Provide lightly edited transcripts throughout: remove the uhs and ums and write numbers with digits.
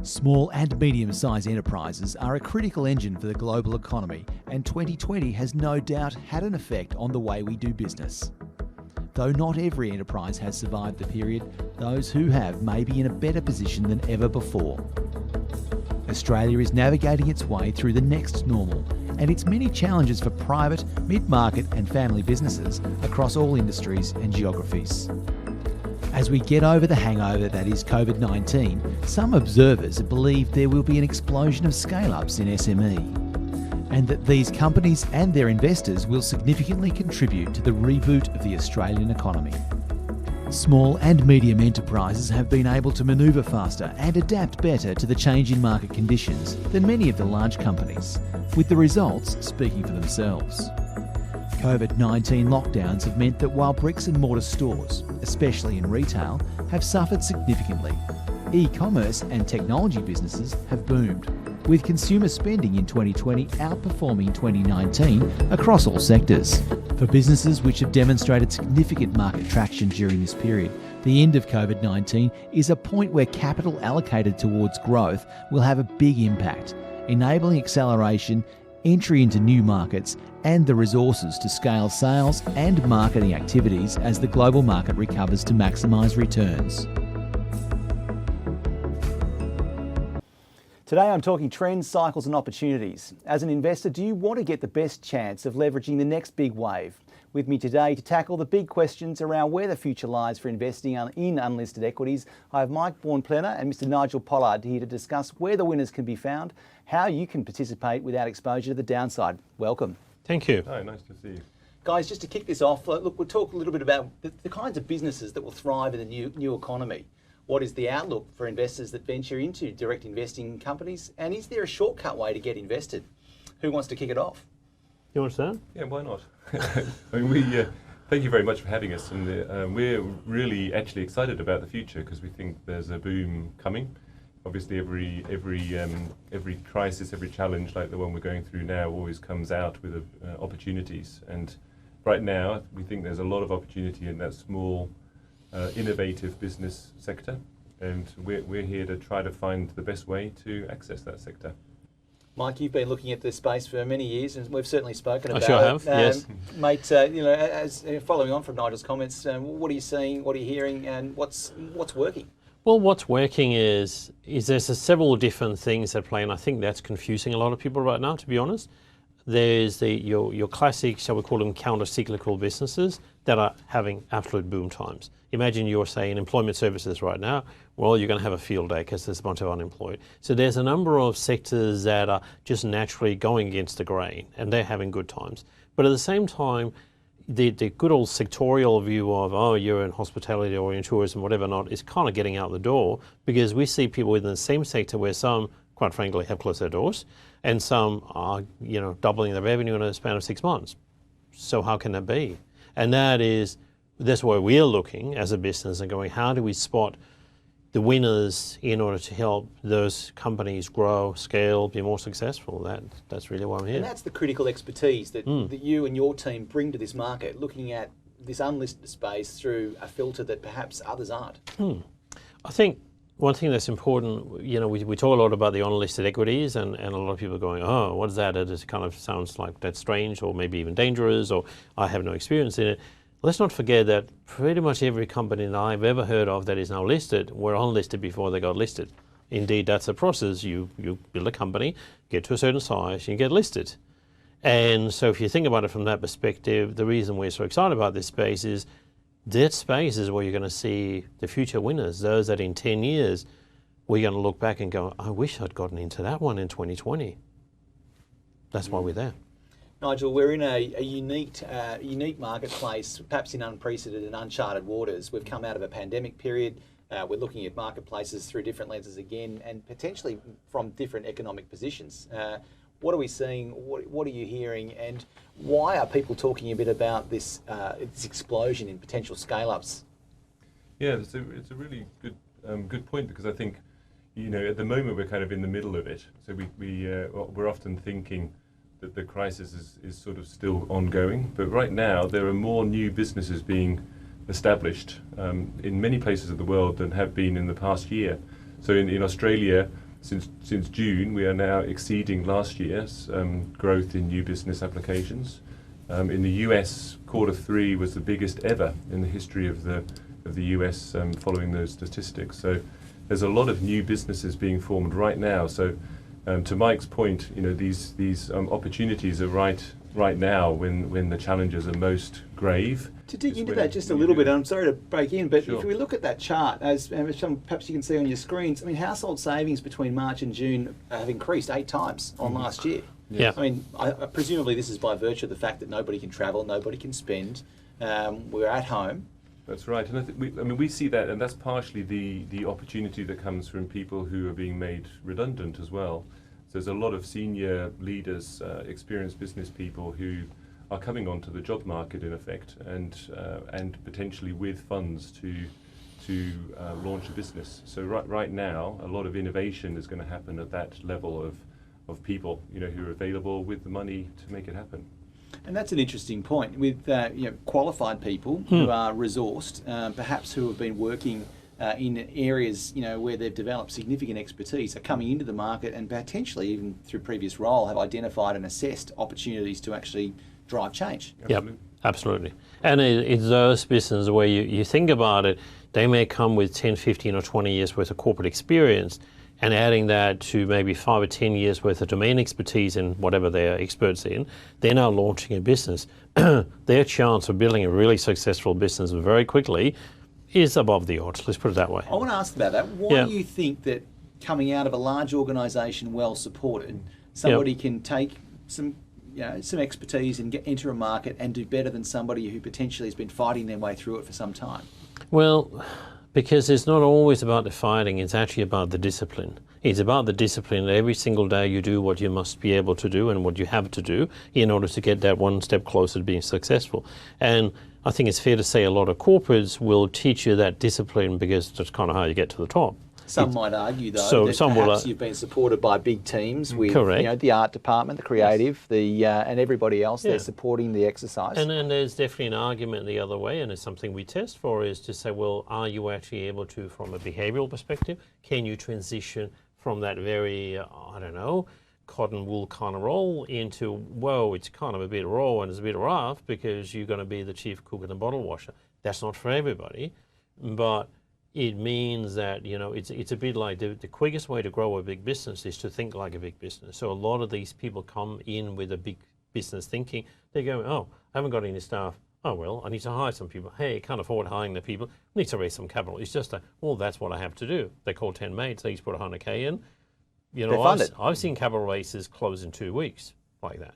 Small and medium-sized enterprises are a critical engine for the global economy, and 2020 has no doubt had an effect on the way we do business. Though not every enterprise has survived the period, those who have may be in a better position than ever before. Australia is navigating its way through the next normal, and its many challenges for private, mid-market and family businesses across all industries and geographies. As we get over the hangover that is COVID-19, some observers believe there will be an explosion of scale-ups in SME, and that these companies and their investors will significantly contribute to the reboot of the Australian economy. Small and medium enterprises have been able to manoeuvre faster and adapt better to the change in market conditions than many of the large companies, with the results speaking for themselves. COVID-19 lockdowns have meant that while bricks and mortar stores, especially in retail, have suffered significantly, e-commerce and technology businesses have boomed, with consumer spending in 2020 outperforming 2019 across all sectors. For businesses which have demonstrated significant market traction during this period, the end of COVID-19 is a point where capital allocated towards growth will have a big impact, enabling acceleration, entry into new markets, and the resources to scale sales and marketing activities as the global market recovers to maximise returns. Today I'm talking trends, cycles and opportunities. As an investor, do you want to get the best chance of leveraging the next big wave? With me today to tackle the big questions around where the future lies for investing in unlisted equities, I have Mike Boorn Plener and Mr. Nigel Pollard here to discuss where the winners can be found, how you can participate without exposure to the downside. Welcome. Thank you. Hi, nice to see you. Guys, just to kick this off, look, we'll talk a little bit about the kinds of businesses that will thrive in the new economy. What is the outlook for investors that venture into direct investing companies? And is there a shortcut way to get invested? Who wants to kick it off? You want to start? Yeah, why not? I mean, thank you very much for having us, and we're really actually excited about the future because we think there's a boom coming. Obviously, every crisis, every challenge like the one we're going through now always comes out with opportunities. And right now, we think there's a lot of opportunity in that small, innovative business sector. And we're here to try to find the best way to access that sector. Mike, you've been looking at this space for many years, and we've certainly spoken about it. I sure have, yes. Mate, as following on from Nigel's comments, what are you seeing, what are you hearing, and what's working? Well, what's working is there's several different things that play, and I think that's confusing a lot of people right now, to be honest. There's your classic, shall we call them, counter-cyclical businesses that are having absolute boom times. Imagine you're, say, in employment services right now. Well, you're going to have a field day because there's a bunch of unemployed. So there's a number of sectors that are just naturally going against the grain, and they're having good times. But at the same time, the good old sectorial view of, oh, you're in hospitality or in tourism, whatever not, is kind of getting out the door, because we see people within the same sector where some, quite frankly, have closed their doors, and some are, doubling their revenue in a span of 6 months. So how can that be? And that's where we're looking as a business and going, how do we spot the winners in order to help those companies grow, scale, be more successful? That's really why I'm here. And that's the critical expertise that you and your team bring to this market, looking at this unlisted space through a filter that perhaps others aren't. I think one thing that's important, we talk a lot about the unlisted equities, and a lot of people are going, oh, what is that? It just kind of sounds like that's strange or maybe even dangerous, or I have no experience in it. Let's not forget that pretty much every company that I've ever heard of that is now listed were unlisted before they got listed. Indeed, that's a process. You build a company, get to a certain size, and you get listed. And so if you think about it from that perspective, the reason we're so excited about this space is that space is where you're going to see the future winners, those that in 10 years, we're going to look back and go, I wish I'd gotten into that one in 2020. That's why we're there. Nigel, we're in a unique marketplace, perhaps in unprecedented and uncharted waters. We've come out of a pandemic period. We're looking at marketplaces through different lenses again, and potentially from different economic positions. What are we seeing? What are you hearing? And why are people talking a bit about this explosion in potential scale-ups? Yeah, it's a really good point, because I think, at the moment we're kind of in the middle of it. So we're often thinking that the crisis is sort of still ongoing, but right now there are more new businesses being established in many places of the world than have been in the past year. So in Australia, since June, we are now exceeding last year's growth in new business applications. In the US, Q3 was the biggest ever in the history of the US following those statistics. So there's a lot of new businesses being formed right now. So to Mike's point, these opportunities are right now when the challenges are most grave. To dig into that just a little bit, and I'm sorry to break in, but Sure. if we look at that chart, as perhaps you can see on your screens, I mean, household savings between March and June have increased 8 times on last year. Yeah. I mean, presumably this is by virtue of the fact that nobody can travel, nobody can spend, we're at home. That's right, and we see that, and that's partially the opportunity that comes from people who are being made redundant as well. So there's a lot of senior leaders, experienced business people who are coming onto the job market in effect, and potentially with funds to launch a business. So right now, a lot of innovation is going to happen at that level of people, who are available with the money to make it happen. And that's an interesting point with qualified people who are resourced, perhaps who have been working in areas where they've developed significant expertise, are coming into the market and potentially even through previous role have identified and assessed opportunities to actually drive change. Yep, absolutely. And it's those businesses where you think about it, they may come with 10, 15 or 20 years worth of corporate experience, and adding that to maybe 5 or 10 years worth of domain expertise in whatever they're experts in, they're now launching a business. Their chance of building a really successful business very quickly is above the odds, let's put it that way. I want to ask about that. Why do you think that coming out of a large organisation well supported, somebody can take some expertise and enter a market and do better than somebody who potentially has been fighting their way through it for some time? Well, because it's not always about the fighting, it's actually about the discipline. It's about the discipline that every single day you do what you must be able to do and what you have to do in order to get that one step closer to being successful. And I think it's fair to say a lot of corporates will teach you that discipline because that's kind of how you get to the top. Some might argue, though, that perhaps you've been supported by big teams with the art department, the creative, and everybody else. They're supporting the exercise. And then there's definitely an argument the other way, and it's something we test for, is to say, well, are you actually able to, from a behavioural perspective, can you transition from that very, cotton wool kind of role into, whoa, it's kind of a bit raw and it's a bit rough because you're going to be the chief cook and the bottle washer. That's not for everybody, but it means that, it's a bit like the quickest way to grow a big business is to think like a big business. So a lot of these people come in with a big business thinking. They go, oh, I haven't got any staff. Oh, well, I need to hire some people. Hey, I can't afford hiring the people. I need to raise some capital. It's just that's what I have to do. They call 10 mates. They each put 100K in. I've seen capital raises close in 2 weeks like that.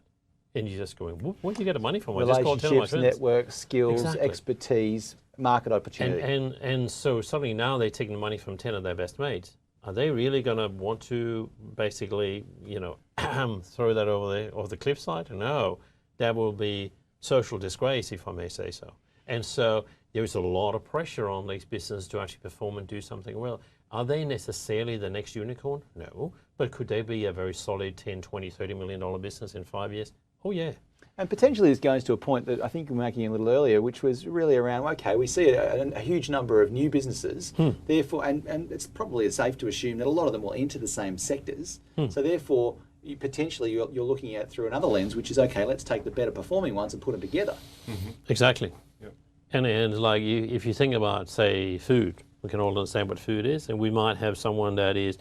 And you're just going, where do you get the money from? Relationships, networks, skills, expertise, market opportunity. And so suddenly now they're taking the money from 10 of their best mates. Are they really going to want to basically, throw that over the cliffside? No, that will be social disgrace, if I may say so. And so there is a lot of pressure on these businesses to actually perform and do something well. Are they necessarily the next unicorn? No. But could they be a very solid 10, 20, $30 million business in 5 years? Oh, yeah. And potentially this goes to a point that I think we were making a little earlier, which was really around, okay, we see a huge number of new businesses, therefore, and it's probably safe to assume that a lot of them will enter the same sectors. So therefore, potentially you're looking at through another lens, which is, okay, let's take the better performing ones and put them together. Exactly. Yep. And like if you think about, say, food, we can all understand what food is, and we might have someone that is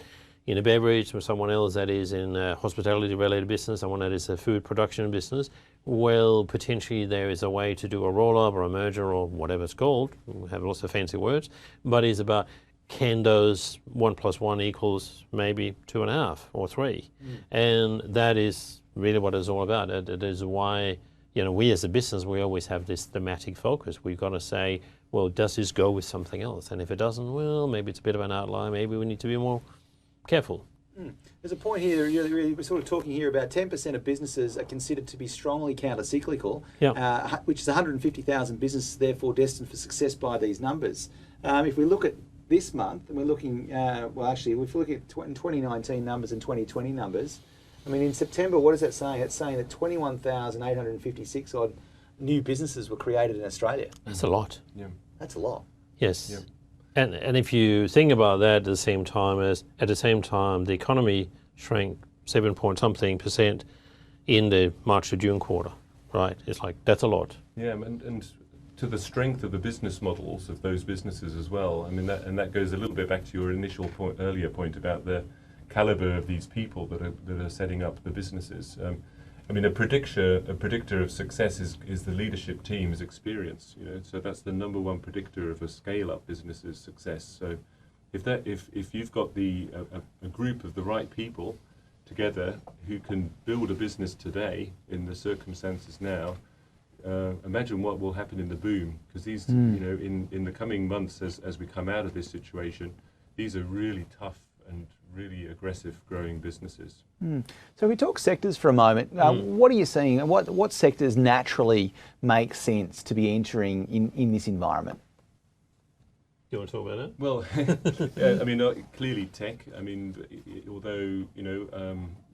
in a beverage, or someone else that is in a hospitality-related business, someone that is a food production business. Well, potentially there is a way to do a roll-up or a merger or whatever it's called. We have lots of fancy words, but it's about, can those 1 + 1 equals maybe 2.5 or 3? And that is really what it's all about. It is why, we as a business, we always have this thematic focus. We've got to say, well, does this go with something else? And if it doesn't, well, maybe it's a bit of an outlier. Maybe we need to be more careful. There's a point here, we're sort of talking here about 10% of businesses are considered to be strongly counter-cyclical, which is 150,000 businesses therefore destined for success by these numbers. If we look at this month, and we're looking, if we look at 2019 numbers and 2020 numbers, I mean, in September, what is that saying? It's saying that 21,856 odd new businesses were created in Australia. That's a lot. Yeah. That's a lot. Yes. Yeah. And if you think about that at the same time the economy shrank 7 point something % in the March to June quarter, right? It's like, that's a lot. Yeah, and to the strength of the business models of those businesses as well. I mean, that goes a little bit back to your initial earlier point about the caliber of these people that are setting up the businesses. I mean, a predictor of success is the leadership team's experience. So that's the number one predictor of a scale-up business's success. So if you've got a group of the right people together who can build a business today in the circumstances now, imagine what will happen in the boom, because these, in the coming months as we come out of this situation, these are really tough and really aggressive growing businesses. So if we talk sectors for a moment, what are you seeing? What sectors naturally make sense to be entering in this environment? You want to talk about it? Well, yeah, I mean, clearly tech. I mean, although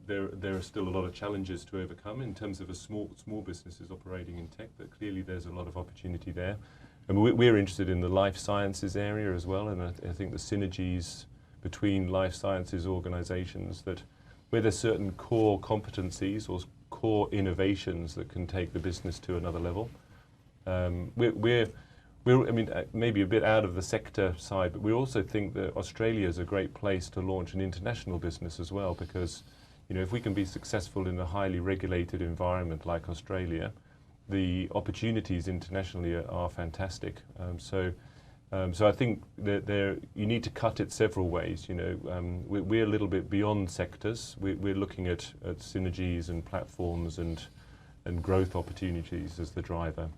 there are still a lot of challenges to overcome in terms of small businesses operating in tech, but clearly there's a lot of opportunity there. And we're interested in the life sciences area as well, and I think the synergies between life sciences organisations where there's certain core competencies or core innovations that can take the business to another level. We're I mean, maybe a bit out of the sector side, but we also think that Australia is a great place to launch an international business as well, because if we can be successful in a highly regulated environment like Australia, the opportunities internationally are fantastic. So I think that you need to cut it several ways. We're a little bit beyond sectors. We're looking at synergies and platforms and growth opportunities as the driver.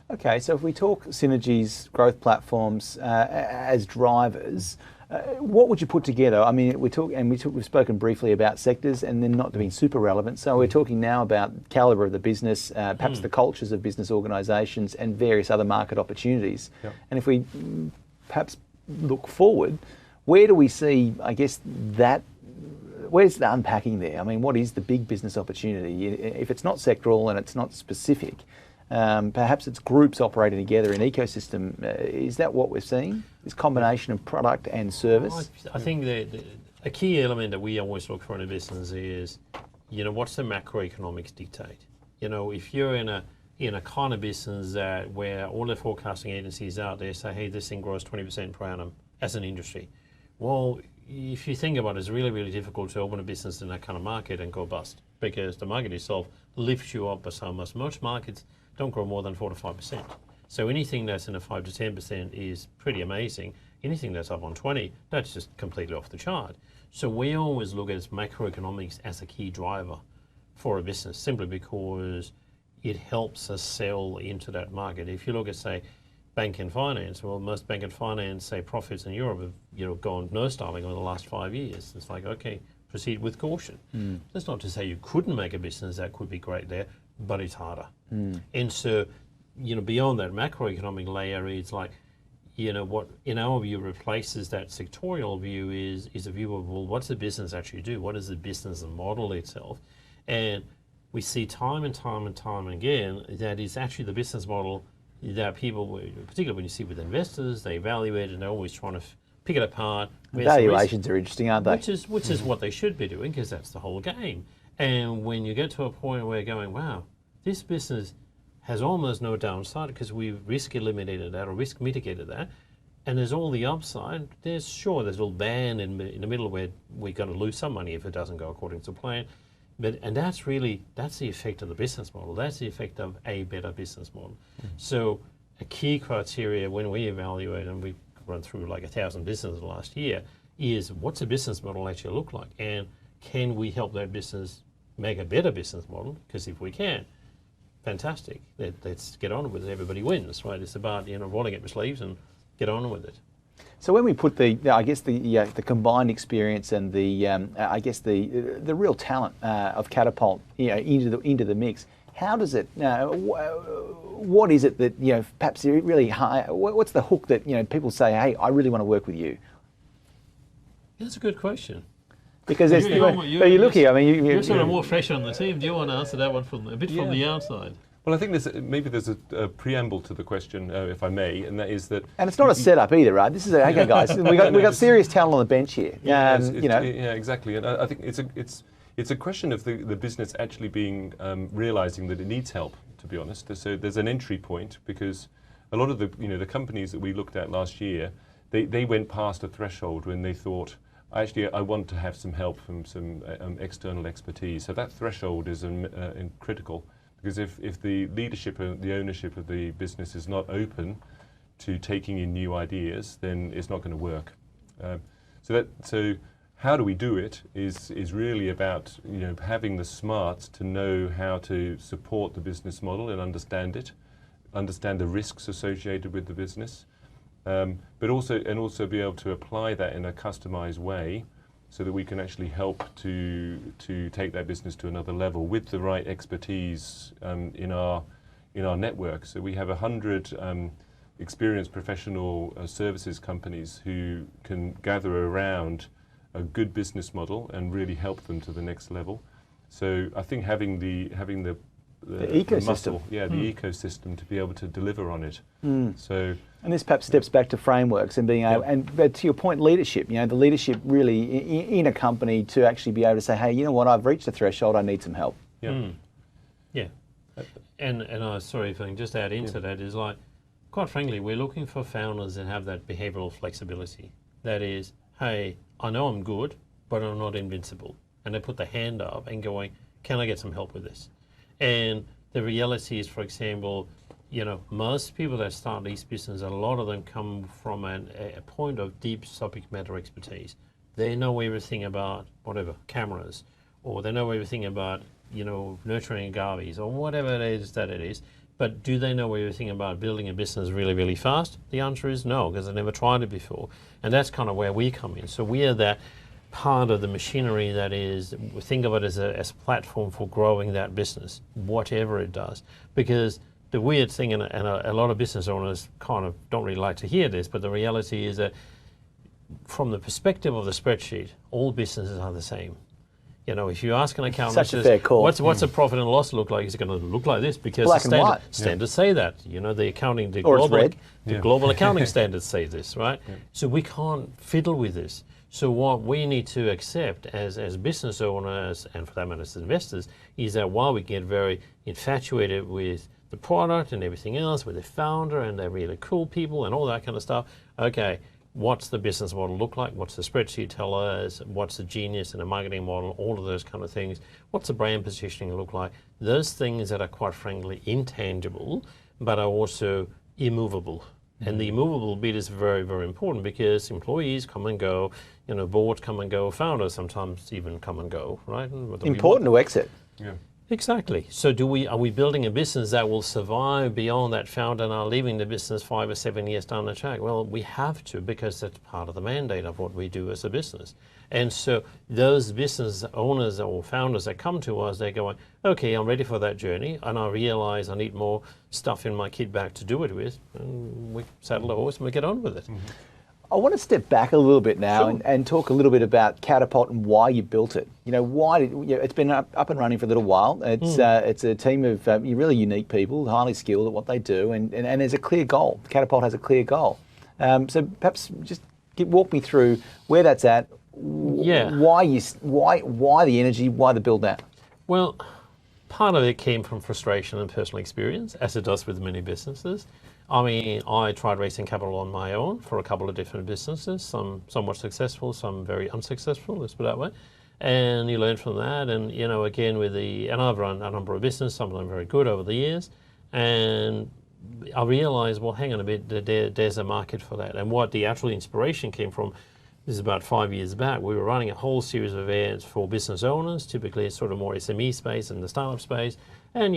Okay, so if we talk synergies, growth platforms as drivers, what would you put together? I mean, we've spoken briefly about sectors and then not being super relevant. So we're talking now about calibre of the business, perhaps the cultures of business organisations and various other market opportunities. Yep. And if we perhaps look forward, where do we see, I guess, where's the unpacking there? I mean, what is the big business opportunity? If it's not sectoral and it's not specific, perhaps it's groups operating together in ecosystem. Is that what we're seeing? This combination of product and service? I think a key element that we always look for in a business is, what's the macroeconomics dictate? If you're in a kind of business where all the forecasting agencies out there say, hey, this thing grows 20% per annum as an industry. Well, if you think about it, it's really, really difficult to open a business in that kind of market and go bust, because the market itself lifts you up by so much. Most markets don't grow more than 4 to 5%. So anything that's in a 5 to 10% is pretty amazing. Anything that's up on 20, that's just completely off the chart. So we always look at macroeconomics as a key driver for a business, simply because it helps us sell into that market. If you look at, say, bank and finance, well, most bank and finance, say, profits in Europe have gone nosediving over the last 5 years. It's like, okay, proceed with caution. That's not to say you couldn't make a business that could be great there, but it's harder. And so, beyond that macroeconomic layer, it's like, what in our view replaces that sectorial view is a view of, well, what's the business actually do? What is the business model itself? And we see time and time and time again that is actually the business model that people, particularly when you see with investors, they evaluate and they're always trying to pick it apart. Valuations are interesting, aren't they? Which is what they should be doing, because that's the whole game. And when you get to a point where you're going, wow, this business has almost no downside because we've risk eliminated that or risk mitigated that, and there's all the upside. There's a little band in the middle where we're going to lose some money if it doesn't go according to plan. And that's the effect of the business model. That's the effect of a better business model. So a key criteria when we evaluate, and we've run through like 1,000 businesses last year, is what's a business model actually look like? And can we help that business make a better business model? Because if we can, fantastic. Let's get on with it. Everybody wins, right? It's about rolling up your sleeves and get on with it. So when we put the combined experience and the real talent of Catapult into the mix, how does it? What is it that perhaps really high? What's the hook that people say, hey, I really want to work with you? That's a good question. Because you're looking. I mean, you're sort of more fresh on the team. Do you want to answer that one from the outside? Well, I think there's a preamble to the question, if I may, and that is that. And it's not a setup either, right? This is okay, guys. We got serious talent on the bench here. Yeah, exactly. And I think it's a question of the business actually being realizing that it needs help. To be honest, so there's an entry point, because a lot of the companies that we looked at last year, they went past a threshold when they thought, actually, I want to have some help from some external expertise. So that threshold is critical. Because if the leadership and the ownership of the business is not open to taking in new ideas, then it's not going to work. So how do we do it is really about having the smarts to know how to support the business model and understand it, understand the risks associated with the business, but also be able to apply that in a customized way, so that we can actually help to take that business to another level with the right expertise in our network. So we have 100 experienced professional services companies who can gather around a good business model and really help them to the next level. So I think having the ecosystem, the muscle, the ecosystem to be able to deliver on it. So. And this perhaps steps back to frameworks and being able, but to your point, leadership. The leadership really in a company to actually be able to say, hey, you know what, I've reached a threshold, I need some help. Yeah. Yeah. And sorry if I can just add into that, is like, quite frankly, we're looking for founders that have that behavioral flexibility. That is, hey, I know I'm good, but I'm not invincible. And they put the hand up and going, can I get some help with this? And the reality is, for example, most people that start these businesses, a lot of them come from a point of deep subject matter expertise. They know everything about whatever, cameras, or they know everything about, nurturing agaves, or whatever it is that it is. But do they know everything about building a business really, really fast? The answer is no, because they never tried it before. And that's kind of where we come in. So we are that part of the machinery that is, think of it as a platform for growing that business, whatever it does. Because the weird thing, and a lot of business owners kind of don't really like to hear this, but the reality is that from the perspective of the spreadsheet, all businesses are the same. If you ask an accountant, such a fair call. What's a profit and loss look like? It's going to look like this, because black the standards say that. The accounting, the global accounting standards say this, right? Yeah. So we can't fiddle with this. So what we need to accept as business owners, and for that matter as investors, is that while we get very infatuated with the product and everything else, with the founder and they're really cool people and all that kind of stuff, okay, what's the business model look like? What's the spreadsheet tell us? What's the genius in a marketing model? All of those kind of things. What's the brand positioning look like? Those things that are quite frankly intangible, but are also immovable. And the immovable bit is very, very important, because employees come and go, boards come and go, founders sometimes even come and go, right? Important to exit. Yeah. Exactly. So are we building a business that will survive beyond that founder now leaving the business 5 or 7 years down the track? Well, we have to, because that's part of the mandate of what we do as a business. And so those business owners or founders that come to us, they're going, okay, I'm ready for that journey, and I realize I need more stuff in my kit bag to do it with, and we saddle the horse and we get on with it. Mm-hmm. I want to step back a little bit now and talk a little bit about Catapult and why you built it. It's been up and running for a little while. It's a team of really unique people, highly skilled at what they do, and there's a clear goal. Catapult has a clear goal. So perhaps just walk me through where that's at. Why the energy? Why the build now? Well, part of it came from frustration and personal experience, as it does with many businesses. I mean, I tried raising capital on my own for a couple of different businesses, some somewhat successful, some very unsuccessful, let's put it that way. And you learn from that, and again and I've run a number of businesses, some of them very good over the years, and I realized, well, hang on a bit, there's a market for that. And what the actual inspiration came from, this is about 5 years back, we were running a whole series of events for business owners, typically sort of more SME space and the startup space, and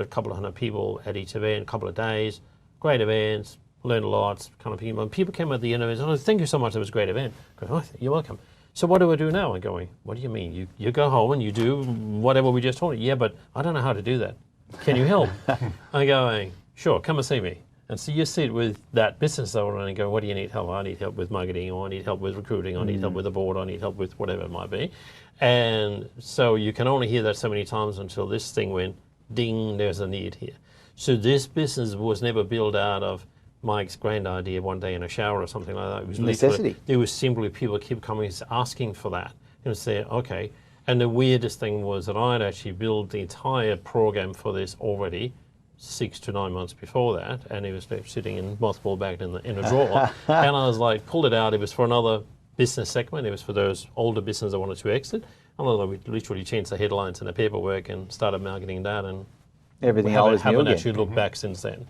couple of hundred people at each event, a couple of days. Great events, learned a lot, kind of people. And people came at the end of it and thank you so much, it was a great event. I go, you're welcome. So what do I do now? I'm going, what do you mean? You go home and you do whatever we just told you. Yeah, but I don't know how to do that. Can you help? I'm going, sure, come and see me. And so you sit with that business owner and go, what do you need help? I need help with marketing, or I need help with recruiting, I need help with the board, I need help with whatever it might be. And so you can only hear that so many times until this thing went, ding, there's a need here. So this business was never built out of Mike's grand idea one day in a shower or something like that. It was necessity. There was simply people keep coming asking for that. And say, okay. And the weirdest thing was that I'd actually built the entire program for this already 6 to 9 months before that, and it was sitting in mothball bagged in a drawer. And I was like, pulled it out. It was for another business segment. It was for those older businesses that wanted to exit. And we literally changed the headlines and the paperwork and started marketing that, and everything else haven't actually looked back since then.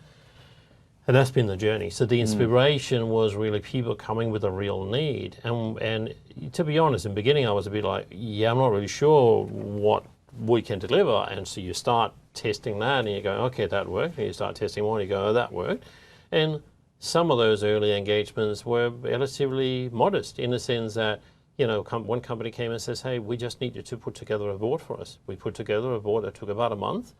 And that's been the journey. So the inspiration was really people coming with a real need. And to be honest, in the beginning I was a bit like, yeah, I'm not really sure what we can deliver. And so you start testing that and you go, okay, that worked. And you start testing one, you go, oh, that worked. And some of those early engagements were relatively modest in the sense that, you know, one company came and says, hey, we just need you to put together a board for us. We put together a board that took about a month.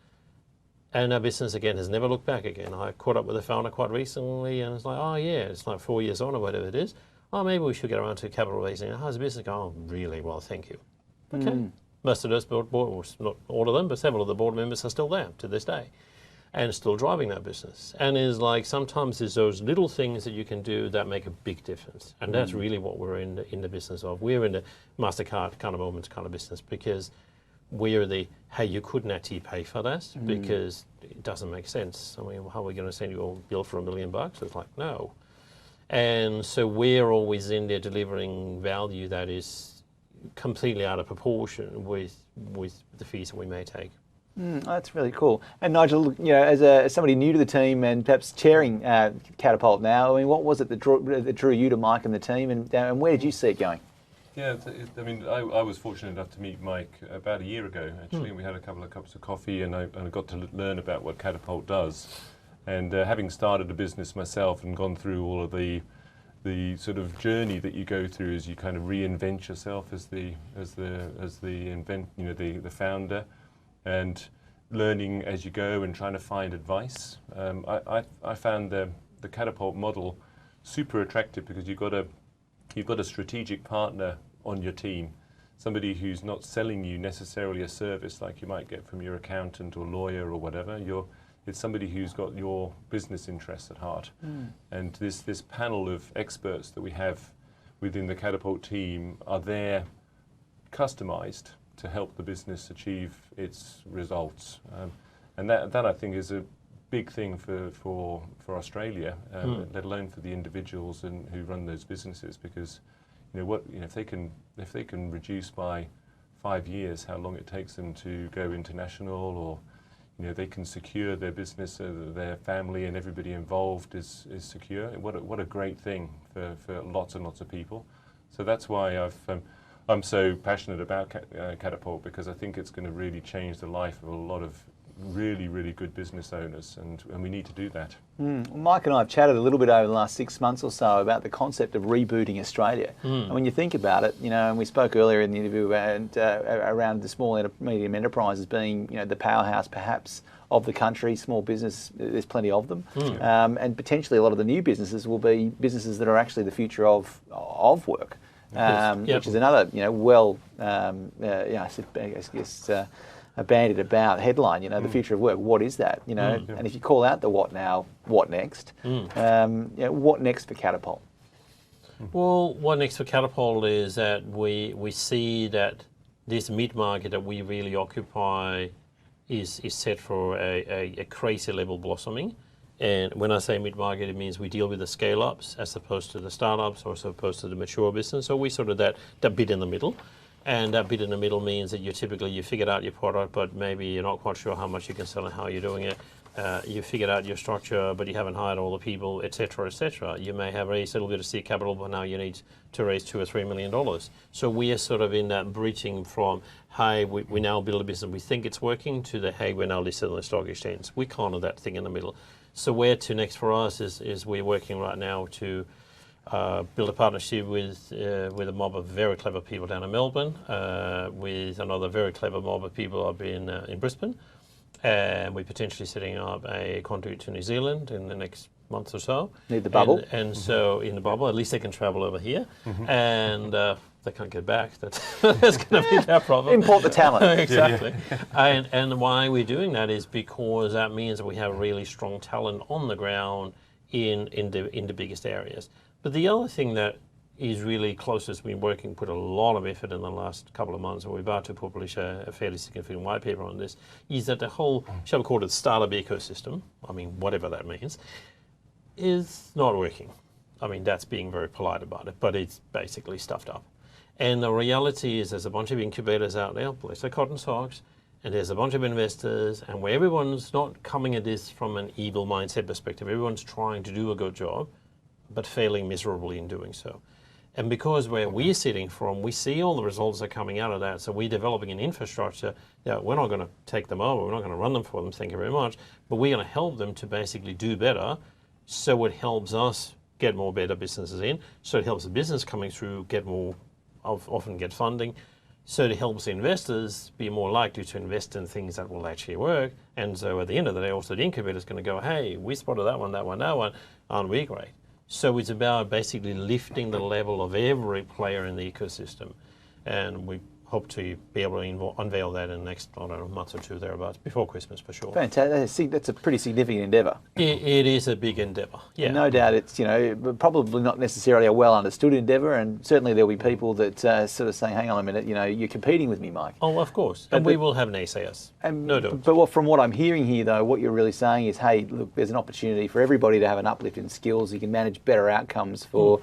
And our business, again, has never looked back again. I caught up with the founder quite recently, and it's like, oh, yeah, it's like 4 years on or whatever it is. Oh, maybe we should get around to capital raising. How's the business going? Oh, really well, thank you. Okay. Most of those board, not all of them, but several of the board members are still there to this day and still driving that business. And it's like sometimes there's those little things that you can do that make a big difference. And that's really what we're in the business of. We're in the MasterCard kind of moments kind of business because we're the, hey, you couldn't actually pay for this because it doesn't make sense. I mean, how are we going to send you a bill for $1 million? It's like, no. And so we're always in there delivering value that is completely out of proportion with the fees that we may take. That's really cool. And Nigel, you know, as somebody new to the team and perhaps chairing Catapult now, I mean, what was it that drew you to Mike and the team, and where did you see it going? Yeah, I mean, I was fortunate enough to meet Mike about a year ago, actually, and we had a couple of cups of coffee, and I got to learn about what Catapult does. And having started a business myself and gone through all of the sort of journey that you go through as you kind of reinvent yourself as the founder, and learning as you go and trying to find advice, I found the Catapult model super attractive because you've got a strategic partner on your team, somebody who's not selling you necessarily a service like you might get from your accountant or lawyer or whatever. It's somebody who's got your business interests at heart. And this panel of experts that we have within the Catapult team are there customized to help the business achieve its results. And that I think is a big thing for Australia, let alone for the individuals who run those businesses, because if they can reduce by 5 years how long it takes them to go international, or they can secure their business so that their family and everybody involved is secure. What a great thing for lots and lots of people. So that's why I'm so passionate about Catapult, because I think it's going to really change the life of a lot of really, really good business owners, and we need to do that. Mike and I have chatted a little bit over the last 6 months or so about the concept of rebooting Australia. And when you think about it, and we spoke earlier in the interview around the small and medium enterprises being, the powerhouse perhaps of the country, small business, there's plenty of them. And potentially a lot of the new businesses will be businesses that are actually the future of work. Which is another, a bandied about headline, the future of work. What is that? And if you call out the what now, what next? What next for Catapult? Well, what next for Catapult is that we see that this mid-market that we really occupy is set for a crazy level blossoming. And when I say mid-market, it means we deal with the scale-ups as opposed to the startups, or as opposed to the mature business. So we sort of that bit in the middle. And that bit in the middle means that you figured out your product, but maybe you're not quite sure how much you can sell and how you're doing it. You figured out your structure, but you haven't hired all the people, etc., etc. You may have raised a little bit of seed capital, but now you need to raise $2 or $3 million. So we are sort of in that bridging from, hey, we now build a business, we think it's working, to the, hey, we're now listed on the stock exchange. We corner that thing in the middle. So where to next for us is we're working right now to build a partnership with a mob of very clever people down in Melbourne, with another very clever mob of people up in Brisbane, and we're potentially setting up a conduit to New Zealand in the next month or so. Need the bubble. And so in the bubble, at least they can travel over here. And they can't get back, that's going to be their problem. Import the talent. Exactly. And why we're doing that is because that means that we have really strong talent on the ground in the biggest areas. But the other thing that is really closest, we've been working, put a lot of effort in the last couple of months, and we're about to publish a fairly significant white paper on this, is that the whole, shall we call it, startup ecosystem, I mean, whatever that means, is not working. I mean, that's being very polite about it, but it's basically stuffed up. And the reality is there's a bunch of incubators out there, bless their cotton socks, and there's a bunch of investors, and where everyone's not coming at this from an evil mindset perspective, everyone's trying to do a good job, but failing miserably in doing so. And because where we're sitting from, we see all the results that are coming out of that, so we're developing an infrastructure. We're not going to take them over, we're not going to run them for them, thank you very much, but we're going to help them to basically do better, so it helps us get more better businesses in, so it helps the business coming through get more, often get funding, so it helps investors be more likely to invest in things that will actually work. And so at the end of the day, also the incubator is going to go, hey, we spotted that one, aren't we great? So it's about basically lifting the level of every player in the ecosystem. And we hope to be able to unveil that in the next, I don't know, month or two thereabouts, before Christmas for sure. Fantastic. That's a pretty significant endeavour. It is a big endeavour, yeah. No doubt it's, probably not necessarily a well understood endeavour, and certainly there'll be people that sort of saying, hang on a minute, you're competing with me, Mike. Oh, of course. And we will have naysayers, no doubt. But from what I'm hearing here, though, what you're really saying is, hey, look, there's an opportunity for everybody to have an uplift in skills. You can manage better outcomes for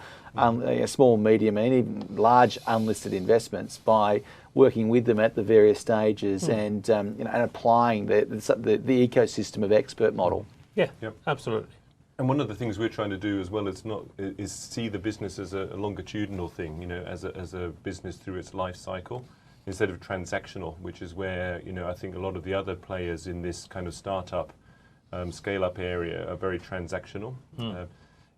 small, medium, and even large unlisted investments by working with them at the various stages and applying the ecosystem of expert model. Yeah, absolutely. And one of the things we're trying to do as well is see the business as a longitudinal thing, as a business through its life cycle, instead of transactional, which is where I think a lot of the other players in this kind of startup scale-up area are very transactional.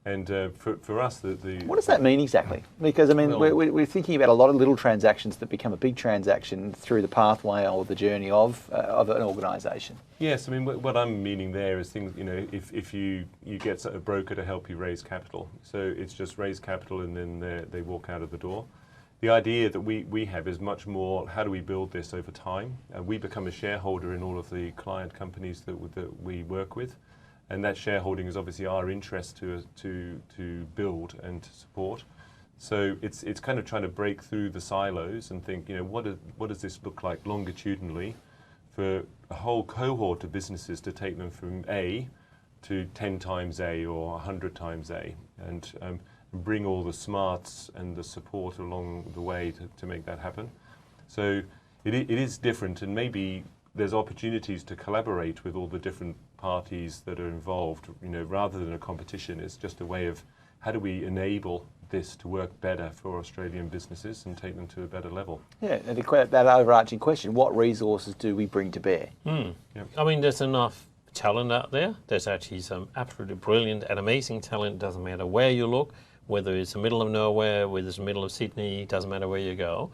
And for us, what does that mean exactly? Because I mean, we're thinking about a lot of little transactions that become a big transaction through the pathway or the journey of an organisation. Yes, I mean what I'm meaning there is things. If you get a broker to help you raise capital, so it's just raise capital and then they walk out of the door. The idea that we have is much more, how do we build this over time? We become a shareholder in all of the client companies that we work with. And that shareholding is obviously our interest to build and to support. So it's kind of trying to break through the silos and think, what does this look like longitudinally for a whole cohort of businesses to take them from A to 10 times A or 100 times A, and bring all the smarts and the support along the way to make that happen. So it is different, and maybe there's opportunities to collaborate with all the different parties that are involved, rather than a competition. It's just a way of how do we enable this to work better for Australian businesses and take them to a better level. Yeah, and that overarching question, what resources do we bring to bear? Yep. I mean, there's enough talent out there. There's actually some absolutely brilliant and amazing talent. Doesn't matter where you look, whether it's the middle of nowhere, whether it's the middle of Sydney, doesn't matter where you go.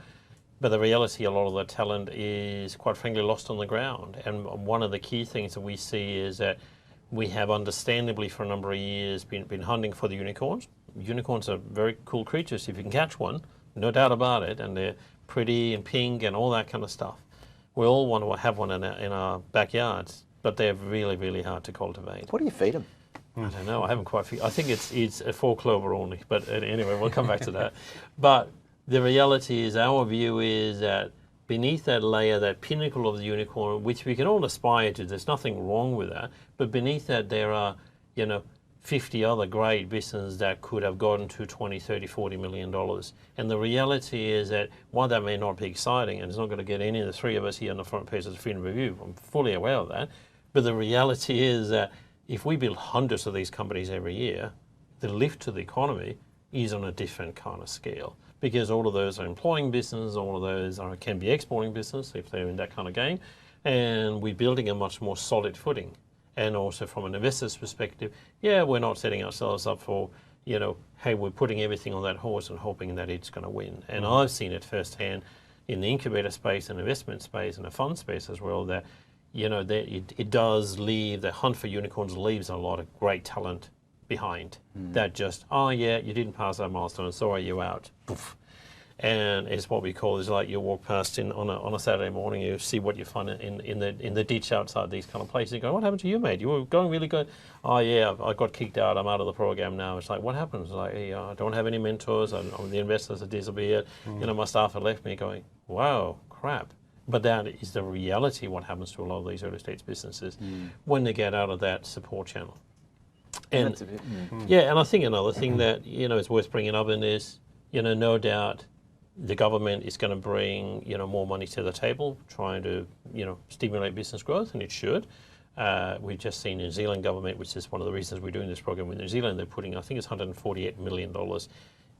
But the reality, a lot of the talent is, quite frankly, lost on the ground. And one of the key things that we see is that we have understandably for a number of years been hunting for the unicorns. Unicorns are very cool creatures if you can catch one, no doubt about it, and they're pretty and pink and all that kind of stuff. We all want to have one in our backyards, but they're really, really hard to cultivate. What do you feed them? I don't know, I haven't quite figured. I think it's a 4-clover only, but anyway, we'll come back to that. But the reality is, our view is that beneath that layer, that pinnacle of the unicorn, which we can all aspire to, there's nothing wrong with that, but beneath that there are, 50 other great businesses that could have gotten to 20, 30, 40 million dollars. And the reality is that while that may not be exciting, and it's not going to get any of the three of us here on the front page of the Freedom Review, I'm fully aware of that, but the reality is that if we build hundreds of these companies every year, the lift to the economy is on a different kind of scale. Because all of those are employing business, all of those can be exporting business if they're in that kind of game, and we're building a much more solid footing. And also from an investor's perspective, we're not setting ourselves up for, hey, we're putting everything on that horse and hoping that it's going to win. And I've seen it firsthand in the incubator space and investment space and the fund space as well, that, it does leave, the hunt for unicorns leaves a lot of great talent behind. That just, you didn't pass that milestone, sorry, you're out. Poof. And it's what we call is like you walk past on a Saturday morning, you see what you find in the ditch outside these kind of places. You go, what happened to you, mate? You were going really good. Oh yeah, I got kicked out. I'm out of the program now. It's like, what happened? It's like, hey, I don't have any mentors. The investors have disappeared. My staff have left me. Going, wow, crap. But that is the reality. What happens to a lot of these early stage businesses when they get out of that support channel. And That's a bit, yeah, and I think another thing that is worth bringing up in is no doubt the government is going to bring more money to the table, trying to stimulate business growth, and it should. We've just seen New Zealand government, which is one of the reasons we're doing this program with New Zealand. They're putting, I think it's $148 million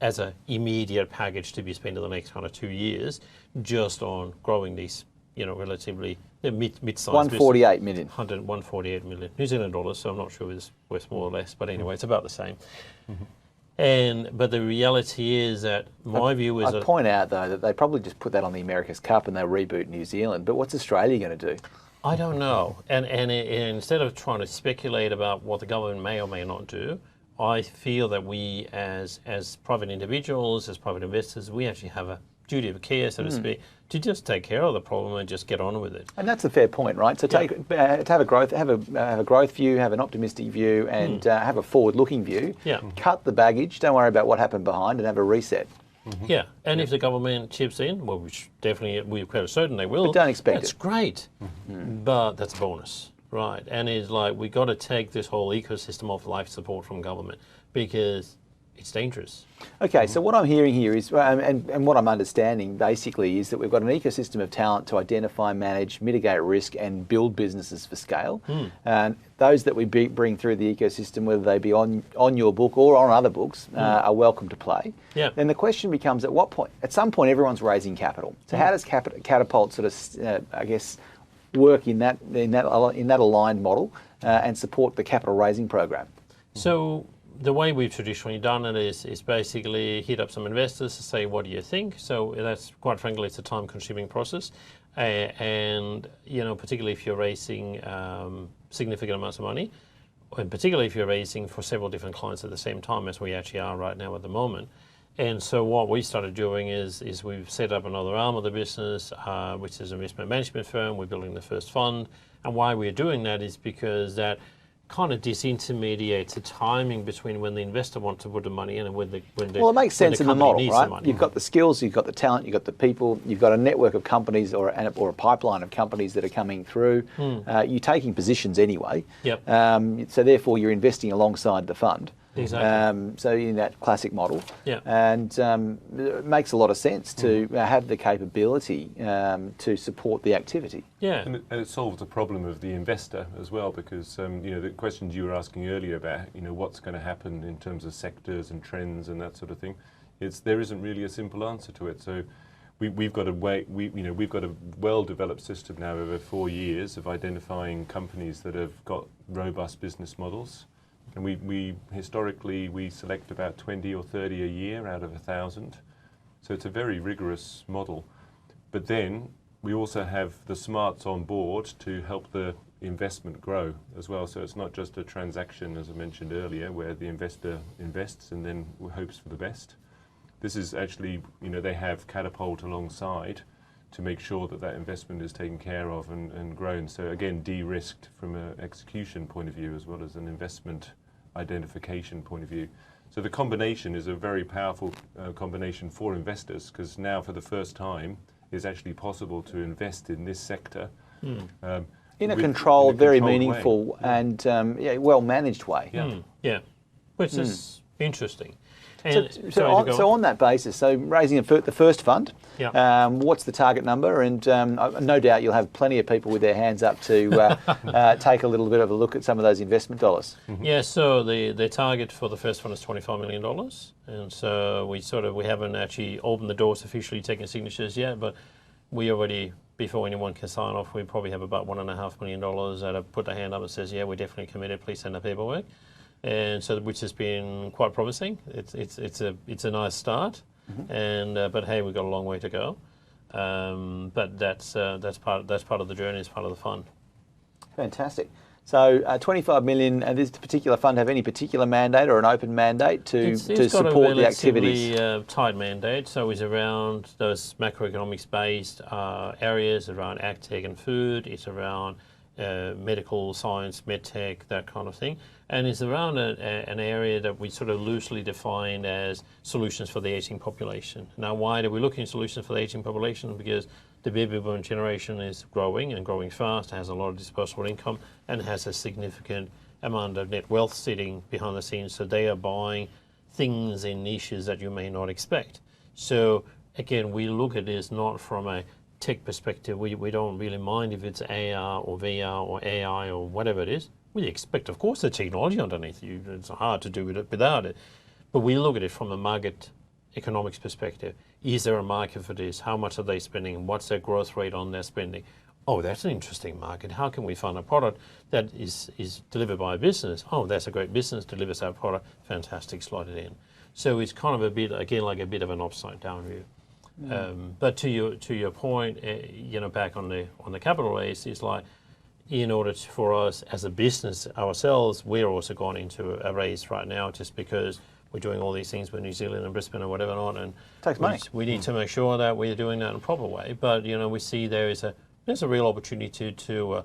as an immediate package to be spent in the next kind of 2 years, just on growing these relatively mid-sized 148 million. 148 million New Zealand dollars. So I'm not sure it's worth more or less, but anyway, it's about the same. But the reality is that my view is... I'd point out, though, that they probably just put that on the America's Cup and they'll reboot New Zealand. But what's Australia going to do? I don't know. And instead of trying to speculate about what the government may or may not do, I feel that we as private individuals, as private investors, we actually have a duty of care, so to speak, to just take care of the problem and just get on with it. And that's a fair point, right? So to have a growth view, have an optimistic view, and have a forward-looking view. Yeah. Cut the baggage. Don't worry about what happened behind, and have a reset. Yeah, and if the government chips in, well, which definitely we're quite certain they will. But don't expect that's it. Great, but that's a bonus, right? And it's like we got to take this whole ecosystem of life support from government because it's dangerous. Okay, so what I'm hearing here is, and what I'm understanding basically is that we've got an ecosystem of talent to identify, manage, mitigate risk, and build businesses for scale. And those that we bring through the ecosystem, whether they be on your book or on other books, are welcome to play. Yeah. Then the question becomes, at what point? At some point, everyone's raising capital. So how does Catapult sort of, I guess, work in that aligned model and support the capital raising program? So the way we've traditionally done it is basically hit up some investors to say, what do you think? So that's, quite frankly, it's a time-consuming process. And, particularly if you're raising significant amounts of money, and particularly if you're raising for several different clients at the same time, as we actually are right now at the moment. And so what we started doing is we've set up another arm of the business, which is an investment management firm. We're building the first fund. And why we're doing that is because that kind of disintermediates the timing between when the investor wants to put the money in and when well, it makes sense in the model, right? The you've got the skills, you've got the talent, you've got the people, you've got a network of companies or a pipeline of companies that are coming through. You're taking positions anyway. Yep. So therefore, you're investing alongside the fund. Exactly. So in that classic model. Yeah. And it makes a lot to have the capability to support the activity. Yeah. And it solves the problem of the investor as well, because the questions you were asking earlier about what's going to happen in terms of sectors and trends and that sort of thing, there isn't really a simple answer to it. So we've got a well-developed system now over 4 years of identifying companies that have got robust business models. And we historically select about 20 or 30 a year out of 1,000. So it's a very rigorous model. But then we also have the smarts on board to help the investment grow as well. So it's not just a transaction, as I mentioned earlier, where the investor invests and then hopes for the best. This is actually, they have Catapult alongside to make sure that investment is taken care of and grown. So again, de-risked from an execution point of view as well as an investment identification point of view. So the combination is a very powerful combination for investors, because now for the first time it's actually possible to invest in this sector in a controlled, very meaningful way. And well-managed way. Yeah. Which is interesting. So on that basis, so raising the first fund, what's the target number? And no doubt you'll have plenty of people with their hands up to take a little bit of a look at some of those investment dollars. Yeah, so the target for the first fund is $25 million. And so we haven't actually opened the doors officially taking signatures yet, but we already, before anyone can sign off, we probably have about $1.5 million that have put their hand up and says, yeah, we're definitely committed, please send the paperwork. And so, which has been quite promising. It's a nice start, and but hey, we've got a long way to go. But that's part of the journey, it's part of the fun. Fantastic. So 25 million, and does this particular fund have any particular mandate or an open mandate to support the activities? It's got a relatively tight mandate, so it's around those macroeconomics-based areas, around ag, tech and food. It's around medical science, medtech, that kind of thing. And it's around an area that we sort of loosely define as solutions for the aging population. Now, why do we look in solutions for the aging population? Because the baby boom generation is growing and growing fast, has a lot of disposable income, and has a significant amount of net wealth sitting behind the scenes. So they are buying things in niches that you may not expect. So again, we look at this not from a tech perspective. We don't really mind if it's AR or VR or AI or whatever it is. We expect, of course, the technology underneath you. It's hard to do it without it. But we look at it from a market economics perspective. Is there a market for this? How much are they spending? What's their growth rate on their spending? Oh, that's an interesting market. How can we find a product that is delivered by a business? Oh, that's a great business, delivers our product. Fantastic, slot it in. So it's kind of a bit, again, like a bit of an upside down view. But to your point, back on the capital raise, is like, in order for us as a business ourselves, we're also going into a raise right now just because we're doing all these things with New Zealand and Brisbane or whatever not, and takes money. We need to make sure that we're doing that in a proper way. But we see there's a real opportunity to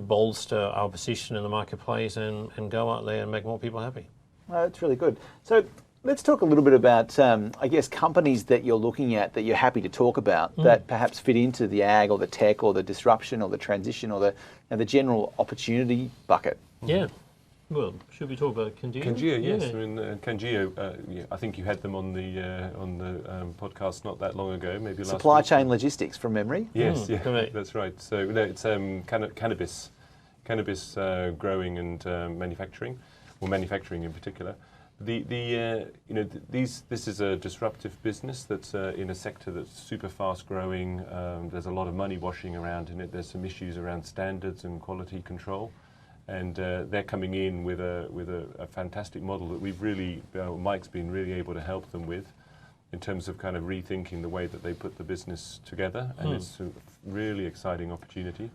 bolster our position in the marketplace and go out there and make more people happy. That's really good. So let's talk a little bit about, I guess, companies that you're looking at that you're happy to talk about that perhaps fit into the ag or the tech or the disruption or the transition or the general opportunity bucket. Yeah. Well, should we talk about Canty? Canty, yes. Yeah. I mean, Canty, I think you had them on the podcast not that long ago, maybe last Supply week. chain logistics, from memory. Yes, yeah, correct. That's right. So it's cannabis growing and manufacturing, or manufacturing in particular. This is a disruptive business that's in a sector that's super fast growing. There's a lot of money washing around in it. There's some issues around standards and quality control. And they're coming in with a fantastic model that we've really, Mike's been really able to help them with in terms of kind of rethinking the way that they put the business together. And it's a really exciting opportunity.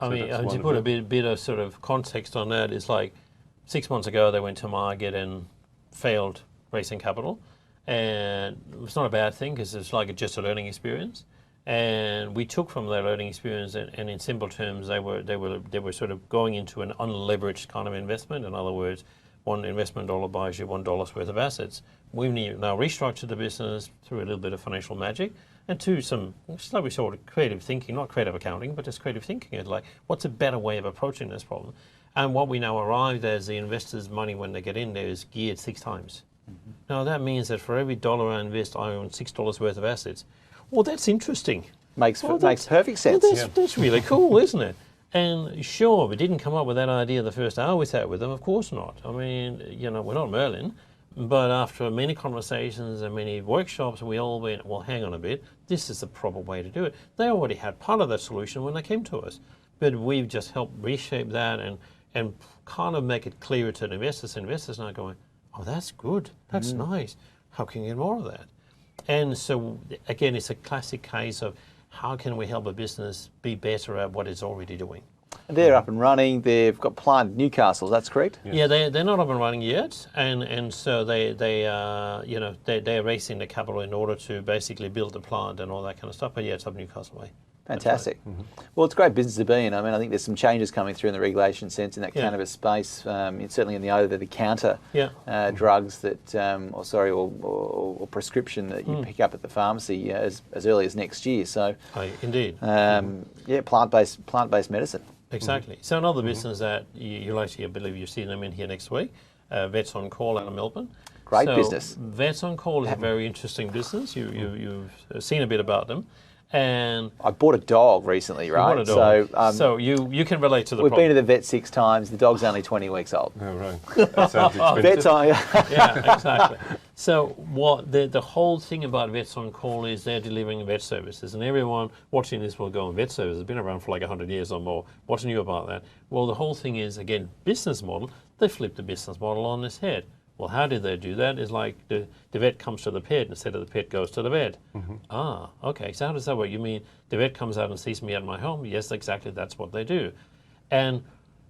I mean, to put a bit of sort of context on that, it's like 6 months ago they went to market and failed raising capital. And it's not a bad thing because it's like just a learning experience. And we took from their learning experience, and in simple terms, they were sort of going into an unleveraged kind of investment. In other words, one investment dollar buys you $1 worth of assets. We've now restructured the business through a little bit of financial magic, and to some slightly sort of creative thinking, not creative accounting, but just creative thinking. It's like, what's a better way of approaching this problem? And what we now arrived as the investors' money when they get in there is geared 6 times. Now that means that for every dollar I invest, I own $6 worth of assets. Well, that's interesting. Makes perfect sense. Well, that's really cool, isn't it? And sure, we didn't come up with that idea the first hour we sat with them. Of course not. I mean, we're not Merlin. But after many conversations and many workshops, we all went, well, hang on a bit. This is the proper way to do it. They already had part of that solution when they came to us. But we've just helped reshape that and kind of make it clearer to the investors. Investors now going, oh, that's good. That's nice. How can you get more of that? And so, again, it's a classic case of how can we help a business be better at what it's already doing. They're up and running. They've got plant in Newcastle. That's correct. Yes. Yeah, they're not up and running yet, and so they're raising the capital in order to basically build the plant and all that kind of stuff. But yeah, it's up Newcastle way. Fantastic. Right. Well, it's a great business to be in. I mean, I think there's some changes coming through in the regulation sense in that cannabis space. Certainly in the over-the-counter drugs that, or prescription that you pick up at the pharmacy as early as next year. So, indeed. Plant-based medicine. Exactly. So another business that you'll actually, I believe you've seen them in here next week, Vets on Call out of Melbourne. Great business. Vets on Call is a very interesting business. You've seen a bit about them. And I bought a dog recently, right? You bought a dog. So you can relate to the We've problem. been to the vet 6 times. The dog's only 20 weeks old. Oh, right. That sounds expensive. Vets on, yeah, exactly. So what the whole thing about Vets on Call is they're delivering vet services, and everyone watching this will go on vet services. It's been around for like 100 years or more. What's new about that? Well, the whole thing is, again, business model. They flipped the business model on its head. Well, how did they do that? It's like the vet comes to the pet instead of the pet goes to the vet. Ah, okay. So how does that work? You mean the vet comes out and sees me at my home? Yes, exactly. That's what they do. And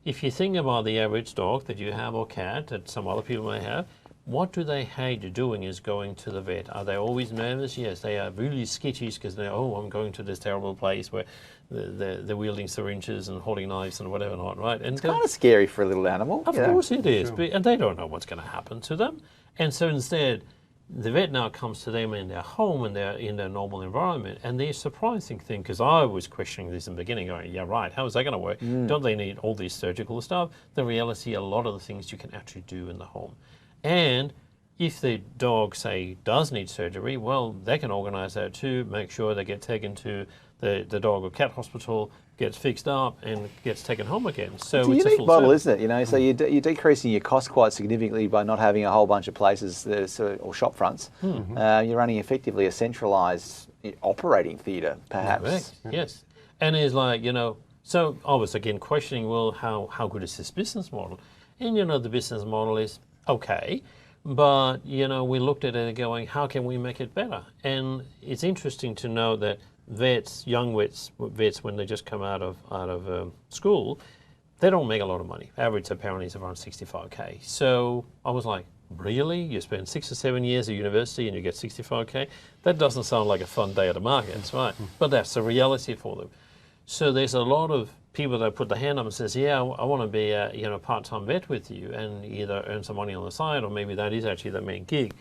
if you think about the average dog that you have or cat that some other people may have, what do they hate doing is going to the vet. Are they always nervous? Yes, they are really skittish because they're, oh, I'm going to this terrible place where they're wielding syringes and holding knives and whatever not, right? And it's kind of scary for a little animal. Of course it is, and they don't know what's going to happen to them. And so instead, the vet now comes to them in their home and they're in their normal environment. And the surprising thing, because I was questioning this in the beginning, going, yeah, right, how is that going to work? Don't they need all this surgical stuff? The reality, a lot of the things you can actually do in the home. And if the dog, say, does need surgery, well, they can organise that too, make sure they get taken to the dog or cat hospital, gets fixed up and gets taken home again. So it's a unique model, isn't it? You know, so you're decreasing your cost quite significantly by not having a whole bunch of places or shop fronts. You're running effectively a centralised operating theatre, perhaps. Correct. Yes. And it's like, you know, so I was again questioning, well, how good is this business model? And, you know, the business model is okay, but, you know, we looked at it going, how can we make it better? And it's interesting to know that vets, young vets, when they just come out of school, they don't make a lot of money. Average apparently is around 65K. So I was like, really? You spend 6 or 7 years at university and you get 65K? That doesn't sound like a fun day at the market, that's right. But that's the reality for them. So there's a lot of people that put their hand up and says, yeah, I want to be a part-time vet with you and either earn some money on the side, or maybe that is actually the main gig,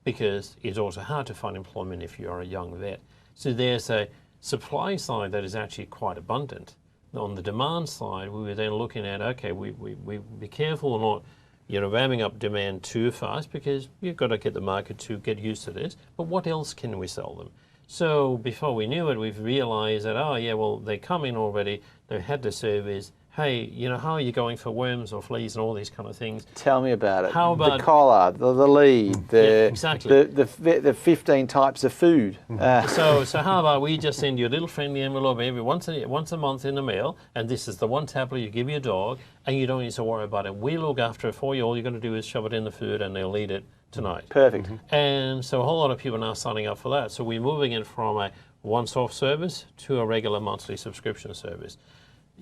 because it's also hard to find employment if you're a young vet. So there's a supply side that is actually quite abundant. On the demand side, we were then looking at, okay, we be careful not, you know, ramming up demand too fast, because you've got to get the market to get used to this. But what else can we sell them? So before we knew it, we've realized that, oh yeah, well, they come in already, they had the service, hey, you know, how are you going for worms or fleas and all these kind of things? Tell me about it. How about the collar, the lead, exactly. the 15 types of food. So how about we just send you a little friendly envelope every once a month in the mail, and this is the one tablet you give your dog, and you don't need to worry about it. We look after it for you. All you're going to do is shove it in the food, and they'll eat it tonight. Perfect. And so a whole lot of people are now signing up for that. So we're moving it from a once-off service to a regular monthly subscription service.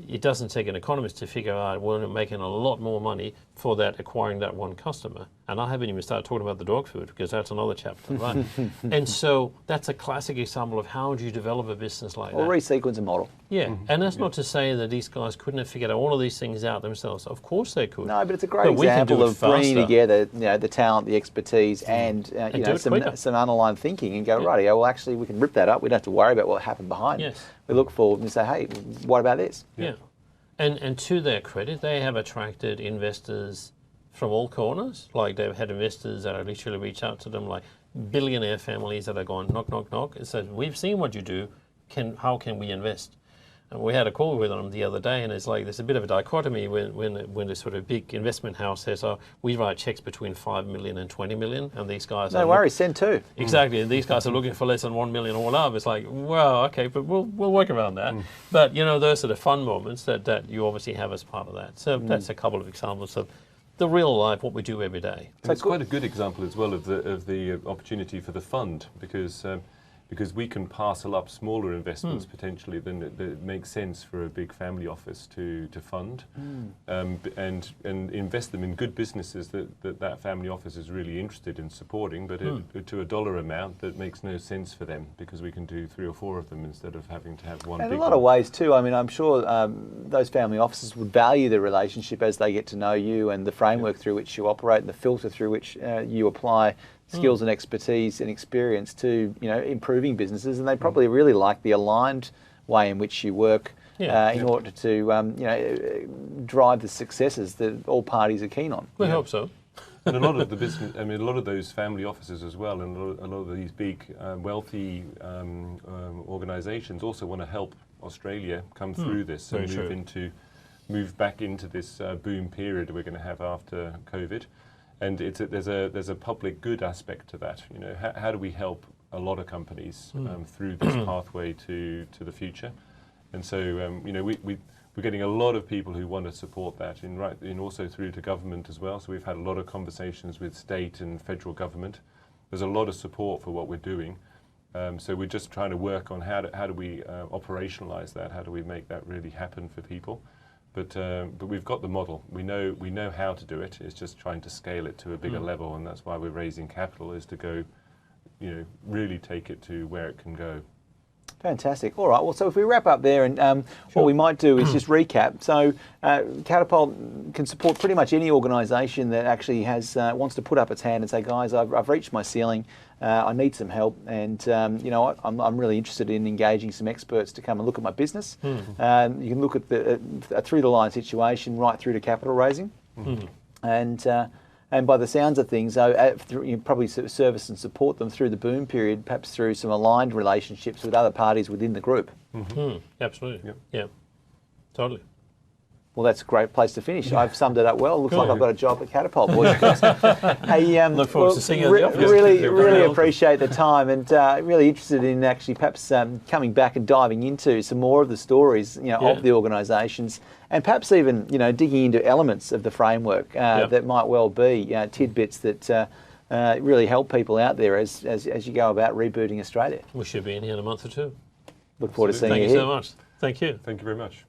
It doesn't take an economist to figure out we're making a lot more money for that, acquiring that one customer. And I haven't even started talking about the dog food, because that's another chapter, right? And so that's a classic example of how do you develop a business like that. Or resequence a model. Yeah, and that's not to say that these guys couldn't have figured out all of these things out themselves. Of course they could. No, but it's a great example of bringing together, you know, the talent, the expertise, and you know, some underlying thinking, and go, right, yeah, well, actually, we can rip that up. We don't have to worry about what happened behind. Yes. We look forward and say, hey, what about this? Yeah. And to their credit, they have attracted investors from all corners. Like, they've had investors that are literally reach out to them, like billionaire families that are going knock, knock, knock. It says, we've seen what you do. How can we invest? And we had a call with them the other day, and it's like there's a bit of a dichotomy when the sort of big investment house says, oh, we write checks between 5 million and 20 million, and these guys no worries, send 2. Exactly, and these guys are looking for less than 1 million all up. It's like, well, okay, but we'll work around that. But, you know, those are the fun moments that you obviously have as part of that. So that's a couple of examples of the real life, what we do every day. So it's quite a good example as well of the opportunity for the fund, because we can parcel up smaller investments potentially that make sense for a big family office to fund, and invest them in good businesses that family office is really interested in supporting, but to a dollar amount that makes no sense for them, because we can do 3 or 4 of them instead of having to have one. And big a lot of ways too. I mean, I'm sure those family offices would value the relationship as they get to know you, and the framework through which you operate, and the filter through which you apply skills and expertise and experience to, you know, improving businesses, and they probably really like the aligned way in which you work in order to, you know, drive the successes that all parties are keen on. We hope so. And a lot of the business, I mean, a lot of those family offices as well, and a lot of these big, wealthy organisations also want to help Australia come through this and move back into this boom period we're going to have after COVID. And there's a public good aspect to that. You know, how do we help a lot of companies through this pathway to the future? And so, you know, we're getting a lot of people who want to support that, in also through to government as well. So we've had a lot of conversations with state and federal government. There's a lot of support for what we're doing. So we're just trying to work on how do we operationalise that? How do we make that really happen for people? But we've got the model. We know how to do it. It's just trying to scale it to a bigger level, and that's why we're raising capital, is to go, really take it to where it can go. Fantastic. All right. Well, so if we wrap up there, and what we might do is just recap. So, Catapult can support pretty much any organisation that actually has wants to put up its hand and say, guys, I've reached my ceiling. I need some help, and you know what? I'm really interested in engaging some experts to come and look at my business. You can look at the through the line situation right through to capital raising, and by the sounds of things, you probably service and support them through the boom period, perhaps through some aligned relationships with other parties within the group. Absolutely. Yeah. Totally. Well, that's a great place to finish. I've summed it up well. Looks like I've got a job at Catapult, boys. Hey, look forward to seeing you in the office. Really appreciate the time, and really interested in actually perhaps coming back and diving into some more of the stories, of the organisations, and perhaps even digging into elements of the framework that might well be tidbits that really help people out there as you go about rebooting Australia. We should be in here in a month or two. Look forward to seeing you here. Thank you so much. Thank you. Thank you very much.